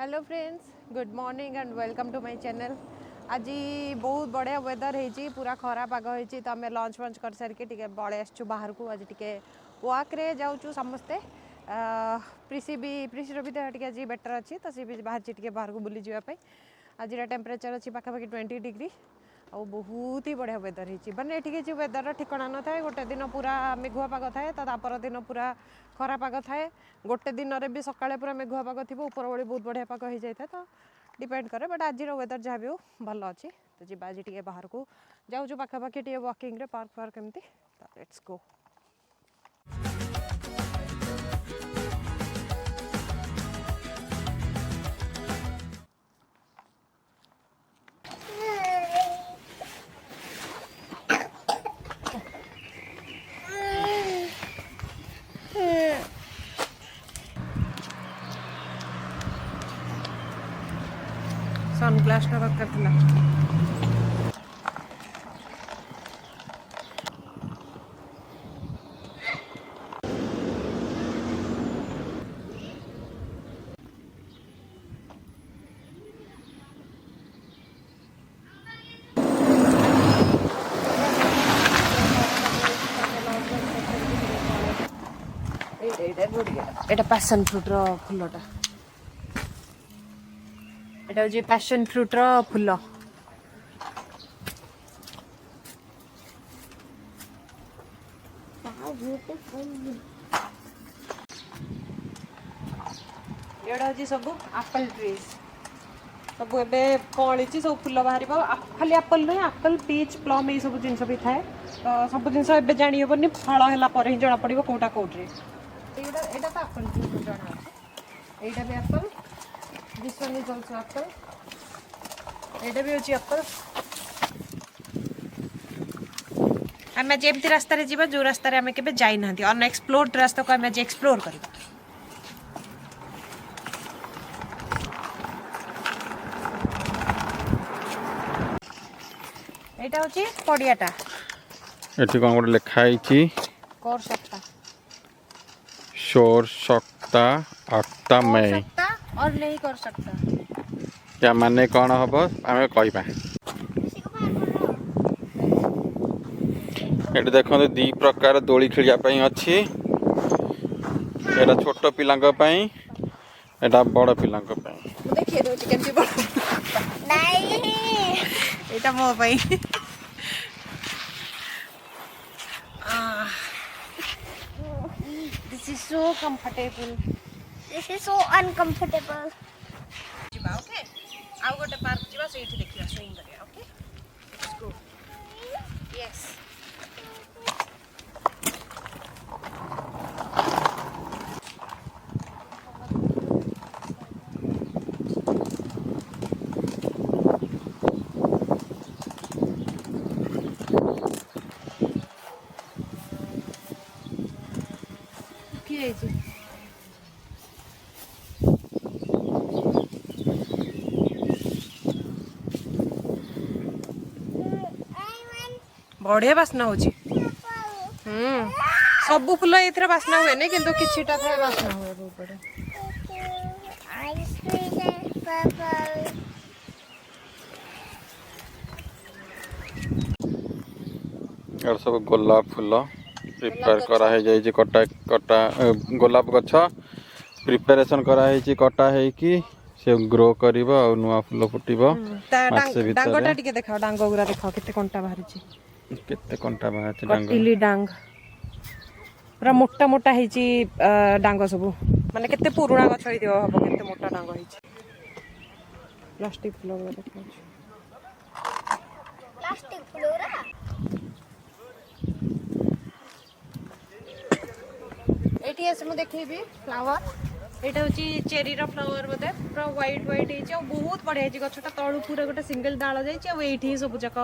Hello friends, good morning and welcome to my channel. आज बहुत बढ़िया वेदर है, पूरा खरा पाग होती तो आम लंच वंच कर सारिके बड़े आसचु बाहर को। आज टे वाक्रे जाऊँ समस्ते प्रीसी भी देह टी आज बेटर अच्छी तो सी भी बाहर बाहर को बुली जावाई। आज टेम्परेचर अच्छी पाखापाखि 20 डिग्री और बहुत ही बढ़िया वेदर है। मैंने ये वेदर ठिकाना न था, गोटे दिन पूरा मेघुआ पाग थाए तो तापर दिन पूरा खरा पाग थाए, गोटे दिन में भी सकाଳେ पूरा मेघुआ पाग थी, ऊपर बड़ी बहुत बढ़िया पाग हो जाए तो डिपेंड करे। बट आज वेदर जहाँ भी हो भल अच्छी तो जी आज टे बाहर को जाऊँ पाखापाखि टे वॉकिंग पार्क फार्क एमती तो लेट्स गो। सनग्लास दरकार था। এটা पैशन फ्रूट रो फुलटा, এটা হচ্ছে पैशन फ्रूट रो फुल। एड़ा हूँ सब एप्पल ट्रीज, सब एवं कली सब फुल बाहर। खाली एप्पल नुहे, एप्पल पीच प्लम ये सब जिन भी थाए तो सब जिन जानी हेनी, फल है जना पड़ो कौटा कौटे। यहाँ तो एप्पल ट्री जना अच्छे, यहाँ भी Apple, this one is also Apple, यहाँ भी अच्छी एप्पल। आम आज एमती रास्ता जा जो रास्ता आम के जाइना अनएक्सप्लोर्ड रास्ता को आम आज एक्सप्लोर कर। एटा होची पडियाटा, एठी कोन गोटे लिखा है कर सकता, शोर सकता अक्ता में सकता और नहीं कर सकता। क्या माने कौन हम आम कहवा। ये देखो दी प्रकार दोली खेलने अच्छी, एटा छोट पिला एटा बड़ पिला देखिए दो केमती बड़ नहीं एटा मो भाई। This is so comfortable. This is so uncomfortable. जिबा ओके, आउ गोटे पार्क जिबा सेठी देखिया स्विंग करिया। Okay let's go. यस बढ़िया बास्ना हो। सब फुल ये बास्ना हुए नहीं किंतु किछिटा थाए बास्ना हुए बहुत बढ़िया। और सब गोलाप फूल प्रिपेयर कराई कटा कटा गोलाप गछ प्रिपेरेशन कराई कटा है कि से ग्रो करिवो और नुआ फूल फुटिवो। डांगटा टिके देखाओ, डांग गुरा देखाओ केते कंटा बाहरी छी, केते कंटा बाहर छी डांग, कटिली डांग पूरा मोटा मोटा है छी डांग सब माने केते पुराना गछ होई दियो हबो, केते मोटा डांग है छी। प्लास्टिक फूल देखाओ, Plastic flora. एटी एस मु देखैबी फ्लावर। एटा होची चेरी रो फ्लावर बोधे, पूरा व्हाइट व्हाइट है और बहुत बढ़िया है। गछटा तळु पूरा गोटे सिंगल डाल जाई छै, एठी सब जक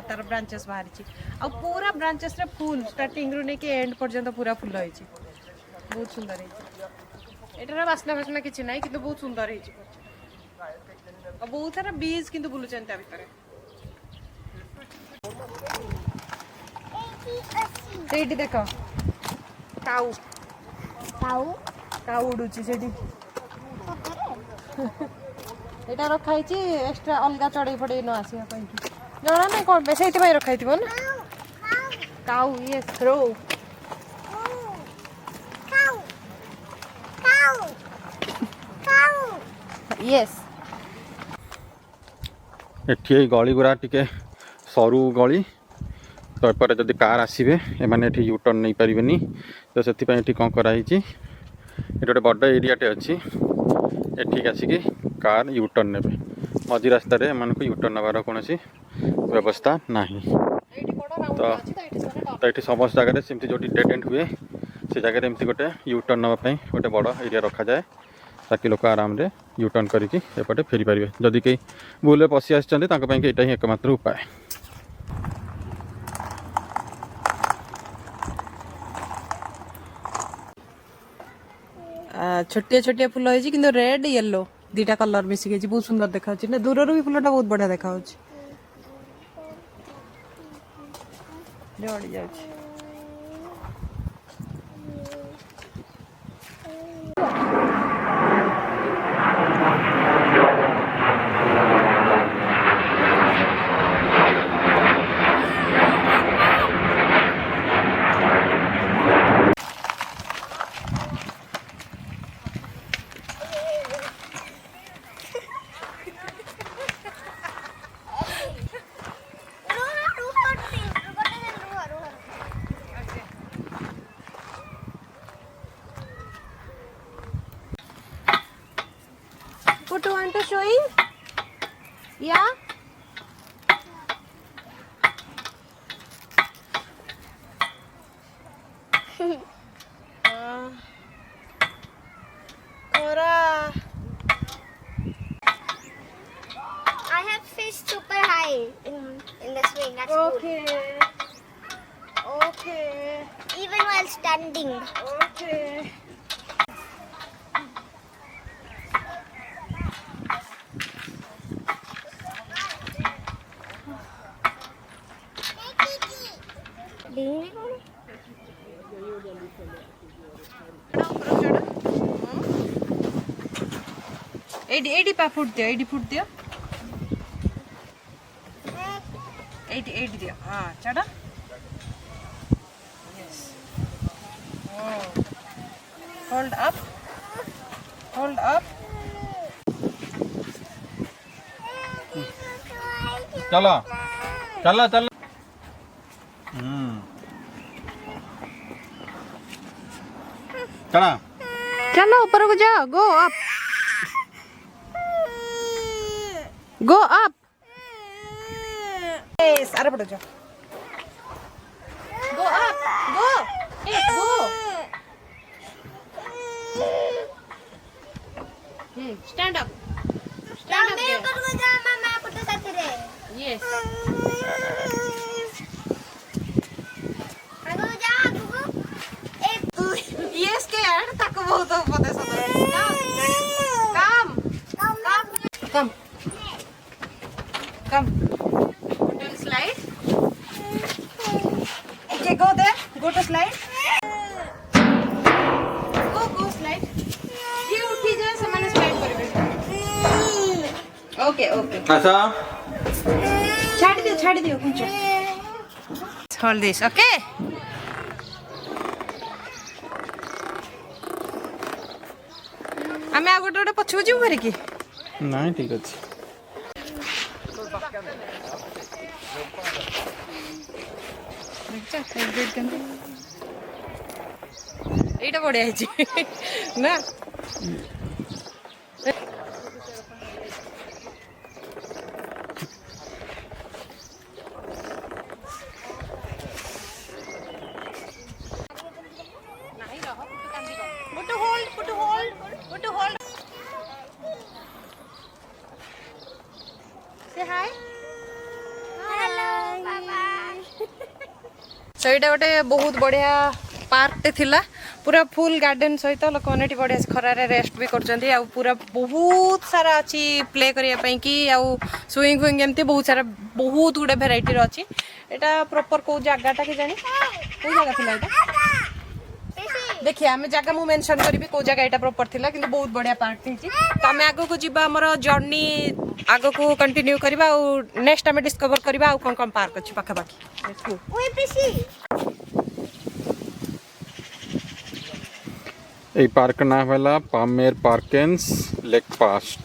तार ब्रांचेस बाहर छी और पूरा ब्रांचेस रे फूल स्टार्टिंग रु नेके एंड पर्यंत पूरा फूल है छी। बहुत सुंदर है। एटार वासना वासना किछि नै किंतु बहुत सुंदर है छी और बहुत सारा बीज किंतु बुलु चंता भीतर। सेठी देखो काऊ Tahu? काऊ उडुची सेठी। ଏଇଟା ରଖା ହେଇଛି ଏକ୍ସଟ୍ରା ଅଲଗା ଚଢ଼େଇ ଫଡ଼େଇ ନ ଆସିବା ପାଇଁ ଜଣା ନାହିଁ କ'ଣ ପାଇଁ ସେଇଥିପାଇଁ ରଖା ହେଇଥିବ ନା କାଉ ୟେସ୍ ରୋ ୟେସ୍ एठी एई गली गुरा टिके सरू गली तो एपटे जदि कार आसबे एमाने एठी यू टर्न नहीं पारिबेनी तो से कौन कराई ये गोटे बड़ एरियाटे अच्छी एठी आसिकी कार यू टर्न ने मझी रास्त एम यू टर्न नबार कौन व्यवस्था ना तो ये समस्त जगह सेमती जो डेड एंड हुए से जगह एमती गोटे यू टर्न नापी गोटे बड़ एरिया रखा जाए ताकि लोक आराम रे यू टर्न करके एपटे फेरी पारे जदि कहीं भूल पशि आसान यहाँ ही एकमात्र उपाय छोटिया छोटिया फुल होइछि किंतु रेड येलो दीटा कलर मिसिक होइछि बहुत सुंदर देखा ना दूर भी फुलटा बहुत बढ़िया देखा जड़ी जाउछि What do you want to showing? Yeah? Cora. I have fished super high in the swing. That's Okay. Okay. good. Even while standing. Okay. एडी पा फुट दियो एडी फुट दियो एडी दियो हाँ चढ़ा होल्ड अप चलो चलो चलो चला चलो ऊपर को जाओ गो अप यस अरे पड़ो जाओ go up go stand up yes yes के यार तक बहुत पता सब कम slide okay go there go to slide go slide ये उठी जाए सामान slide करबे ओके आशा छाड़ दियो कुछ hold this okay हमें आ गोटे पछू जीव भर की नहीं ठीक अच्छे এইটা বড়িয়া হয়েছে না Say hi. Hello. Bye bye. So এটা গোটে বহুত বড়িয়া পার্কଟେ ଥିଲା पूरा फुल गार्डन सहित लोक मैंने बढ़िया खरारे रेस्ट भी कर पूरा बहुत सारा अच्छी प्ले करने की स्विंग फुइंग एमती बहुत सारा बहुत गुड़े भेराइटी अच्छी यहाँ प्रॉपर कौ जगटा कि जानी कौ जगह थी देखिए आम जगह मुझे मेंशन करी कौ जगह यहाँ प्रॉपर थिला किंतु बहुत बढ़िया पार्क थी तो आम आग को जीवा आमर जर्नी आग को कंटिन्यू करवा नेक्स्ट आम डिस्कवर करवा कौन कौन पार्क अच्छी पाखापाखि এই পার্ক না হলা পামের পার্কেন্স lake past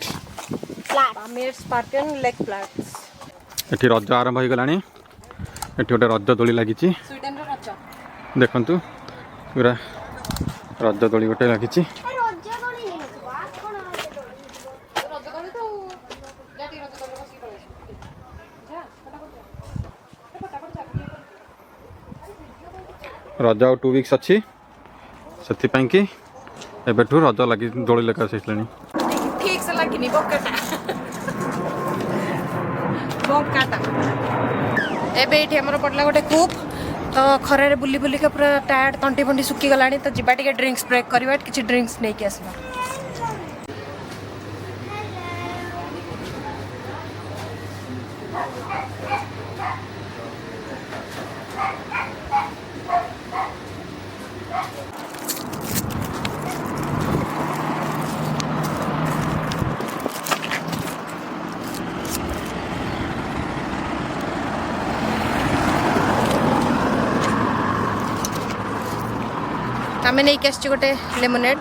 Pamir's Park and Lake Flats এটি রজ আরম্ভ হয়ে গলানি এটি গোটে রজ দোলি লাগিছি स्वीडन रो रच দেখন্তু পুরা রজ দোলি গোটে লাগিছি ରଜ ଆଉ 2 ୱିକ୍ସ ଅଛି ସେଥିପାଇଁ କି ଏବେଠୁ ରଜ ଲାଗି ଦୋଳି ଲେଖା ଶିଖିଲେଣି ठीक से लगिनी बकाटा बकाटा एबे एठी हमर पडला गोटे कूप तो खरे रे बुली बुली के पूरा टायर्ड तंटी फंटी सुकी गलानी तो जिबा टिके ड्रिंक्स ब्रेक करबा किछि ड्रिंक्स नै के आसबा आम नहीं कि आसची गोटे लेमनेड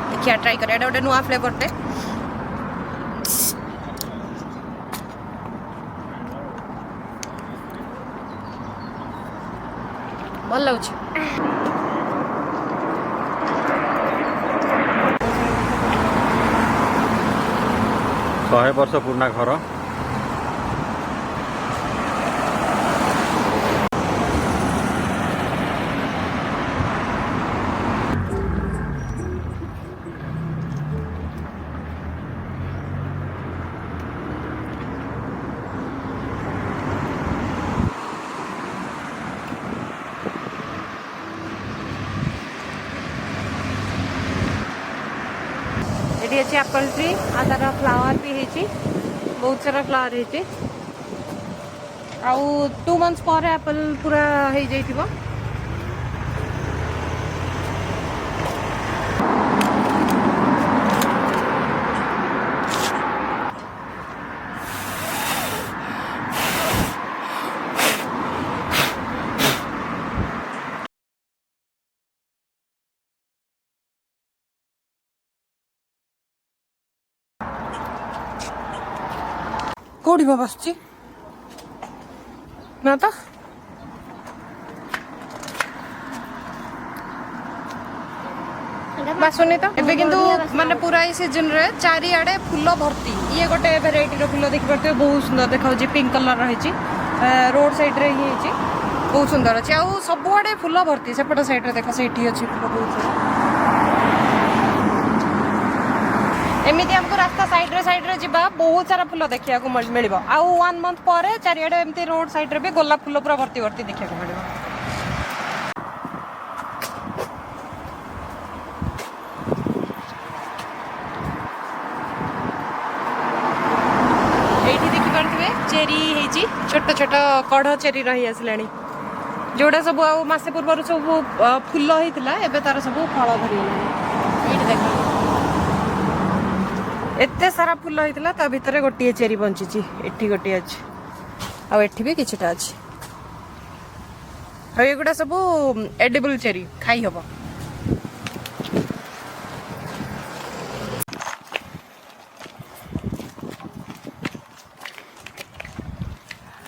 देखिए ट्राई करें गोटे नुआ फ्लेवरटे भल लगुच 100 ବର୍ଷ ପୁରୁଣା ଘର ये अच्छे एप्पल ट्री आ तार फ्लावर भी है बहुत सारा फ्लावर है आउ 2 मंथ्स पर एप्पल पूरा हो जाइथिबो कोड़ी में बसची ना तो बासुनी तो एबे किंतु माने पूरा ई सीजन रे चारि आडे फूल भर्ती ये गोटे वेराइटी रो फूल देखि परते बहुत सुंदर देखाउ छी पिंक कलर रही छी रोड साइड रे ही छी बहुत सुंदर अछि आ सब आडे फूल भर्ती सेपट साइड रे देखो सेठी अछि फूल बहुत एमती हमको रास्ता साइड रे जीवा बहुत सारा फूल देखा मिल आउ 1 मंथ पर चारिड़े एमती रोड साइड रे भी गोलाप फूल पूरा भर्ती भर्ती देखा मिल एठी देखि पारथिबे चेरी हेची छोट छोट कढ़ चेरी रही आसलानी जोड़ा सब आ मासे पूर्व सब फूल होइतिला एबे तार सब फल धरी एठी देखो एते सारा फूल होइतिला ता भितरे गोटिए चेरी बंची एठी गोटिए अछि आ एठी भी किछटा अछि आ एगुडा सब एडिबल चेरी खाई हबो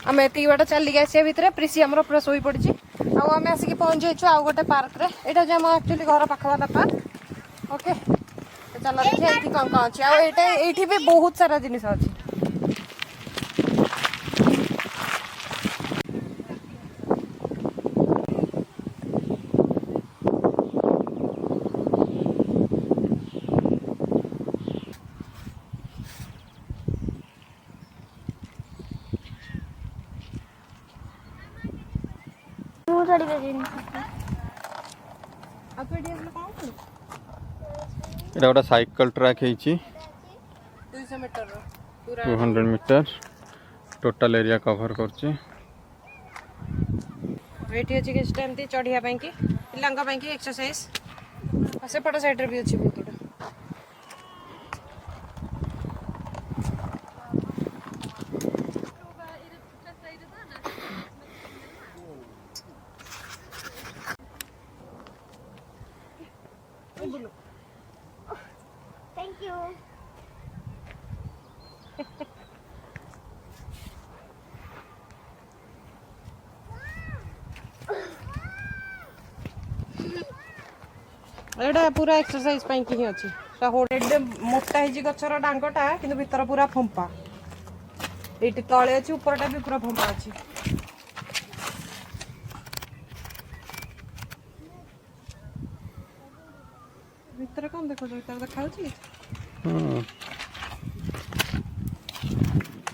आम एति बाट चली गए भितर प्रिसी आमर पूरा शोई पड़ी आम आसिक पहुँच जाइछु आउ गोटे पार्क रे एटा जे हम एक्चुअली घर पाखवाला पार्क ओके चलो देखिए ये कौन कौन अच्छी आईटी भी बहुत सारा जिनिस अच्छी এটা গোটা সাইকেল ট্র্যাক ହେଇଛି 200 मीटर पूरा 200 मीटर टोटल एरिया कवर करছে वेट अछि कि टाइम ती चढ़िया ପାଇଁ कि पिलांका ପାଇଁ कि एक्सरसाइज सेपट साइड भी अच्छी बहुत गुड़ा Thank you. एटा पूरा एक्सरसाइज पाई कि ही अछि ता होडे मोटा हिजी गछर डांगटा किंतु भीतर पूरा फंपा एटी तळे अछि ऊपरटा भी पूरा फंपा अछि भीतर कोन देखो भीतर देखा अछि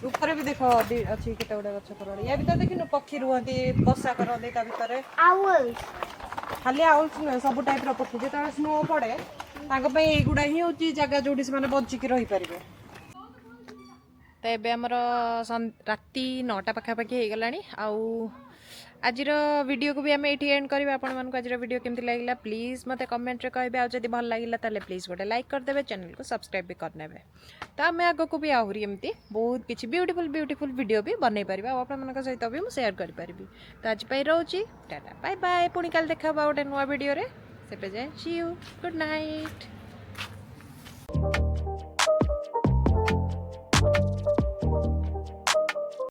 ऊपर भी देखो अछि केते गुडा गछ तोरडी या भीतर देखिनु पक्षी रुहंती बसा करंती ता भीतर Owls. खाली आउल्स नुहे सब टाइप रो पक्षी जेता स्नो पड़े तांको पे एगुडा ही होची जगह जोडी से माने बंचिकी रही परिबे तो एबे हमर राति 9टा पाखापाखि हो गलानी आउ आजिर वीडियो को भी आम ये एंड करवा आपण मानक आज वीडियो केमती लगिला प्लीज मते कमेंट रे कहबे आ जदी भल लागिला ताले प्लीज गोटे लाइक कर देबे चैनल को सब्सक्राइब भी करनेबे तो आम आगो को भी आहुरी एमती बहुत किछि ब्यूटीफुल वीडियो भी बनै परिबा आपण मानक सहित भी मु शेयर करि परिबी तो आज पई रहउची टाटा बाय बाय पुणी काल देखा गोटे नुवा वीडियो रे सेबे जाय सी यू गुड नाइट।